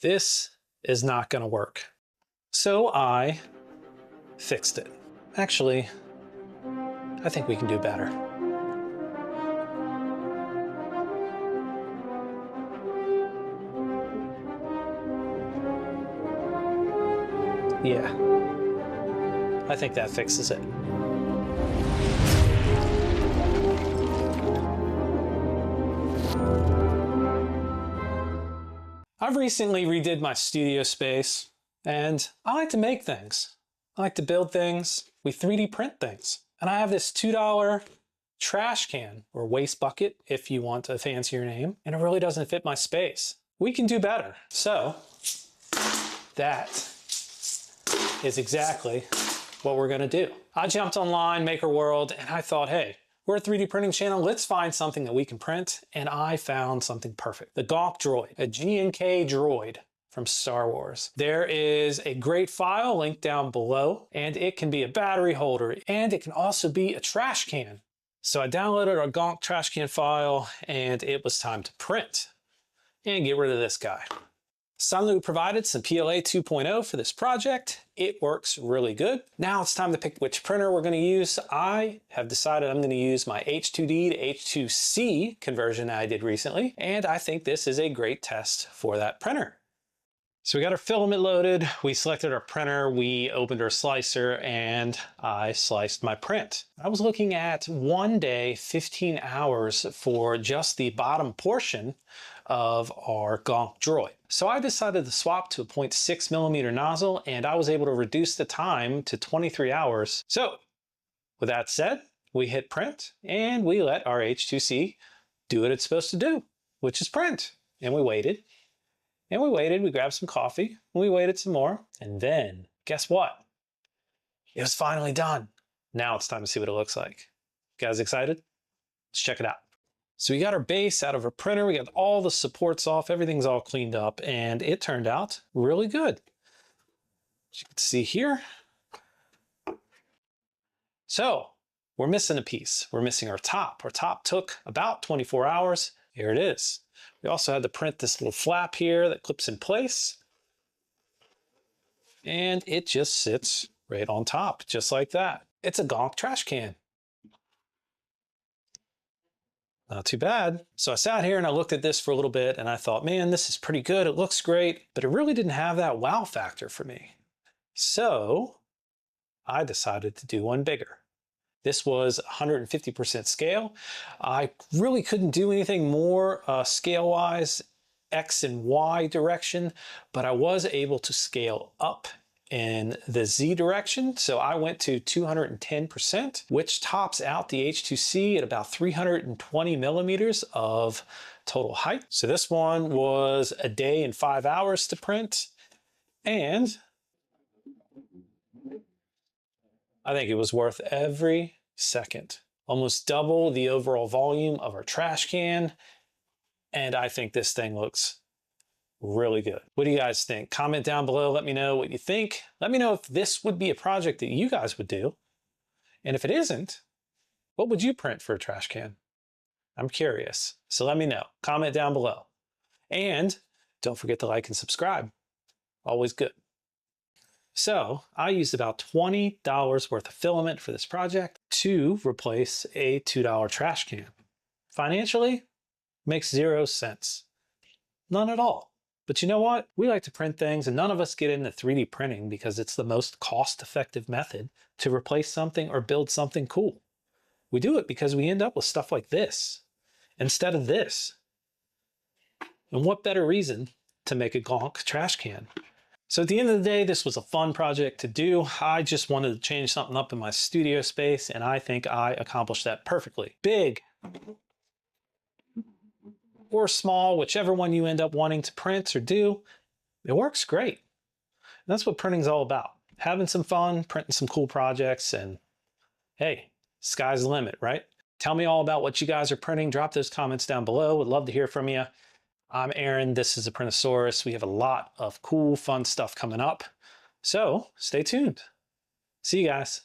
this is not gonna work. So I fixed it. Actually, I think we can do better. Yeah, I think that fixes it. I've recently redid my studio space, and I like to make things. I like to build things. We 3D print things. And I have this $2 trash can, or waste bucket if you want a fancier name, and it really doesn't fit my space. We can do better. So that is exactly what we're gonna do. I jumped online, MakerWorld, and I thought, hey, we're a 3D printing channel, let's find something that we can print, and I found something perfect. The Gonk Droid, a G&K Droid from Star Wars. There is a great file linked down below, and it can be a battery holder, and it can also be a trash can. So I downloaded our Gonk trash can file, and it was time to print and get rid of this guy. Sunlu provided some PLA 2.0 for this project. It works really good. Now it's time to pick which printer we're going to use. I have decided I'm going to use my H2D to H2C conversion that I did recently, and I think this is a great test for that printer. So we got our filament loaded, we selected our printer, we opened our slicer, and I sliced my print. I was looking at 1 day, 15 hours for just the bottom portion of our Gonk Droid. So I decided to swap to a 0.6mm nozzle, and I was able to reduce the time to 23 hours. So with that said, we hit print and we let our H2C do what it's supposed to do, which is print. And we waited and we waited, we grabbed some coffee, and we waited some more. And then guess what? It was finally done. Now it's time to see what it looks like. You guys excited? Let's check it out. So we got our base out of our printer, we got all the supports off, everything's all cleaned up, and it turned out really good. As you can see here. So we're missing a piece. We're missing our top. Our top took about 24 hours. Here it is. We also had to print this little flap here that clips in place. And it just sits right on top, just like that. It's a Gonk trash can. Not too bad. So I sat here and I looked at this for a little bit and I thought, man, this is pretty good. It looks great, but it really didn't have that wow factor for me. So I decided to do one bigger. This was 150% scale. I really couldn't do anything more scale-wise, X and Y direction, but I was able to scale up in the Z direction. So I went to 210%, which tops out the H2C at about 320mm of total height. So this one was a day and 5 hours to print, and I think it was worth every second. Almost double the overall volume of our trash can, and I think this thing looks really good. What do you guys think? Comment down below, let me know what you think. Let me know if this would be a project that you guys would do. And if it isn't, what would you print for a trash can? I'm curious. So let me know. Comment down below. And don't forget to like and subscribe. Always good. So I used about $20 worth of filament for this project to replace a $2 trash can. Financially, makes 0 cents. None at all. But you know what? We like to print things, and none of us get into 3D printing because it's the most cost-effective method to replace something or build something cool. We do it because we end up with stuff like this instead of this. And what better reason to make a Gonk trash can? So at the end of the day, this was a fun project to do. I just wanted to change something up in my studio space, and I think I accomplished that perfectly. Big or small, whichever one you end up wanting to print or do, it works great. And that's what printing's all about. Having some fun, printing some cool projects, and hey, sky's the limit, right? Tell me all about what you guys are printing. Drop those comments down below. Would love to hear from you. I'm Aaron, this is the Printasaurus. We have a lot of cool, fun stuff coming up. So stay tuned. See you guys.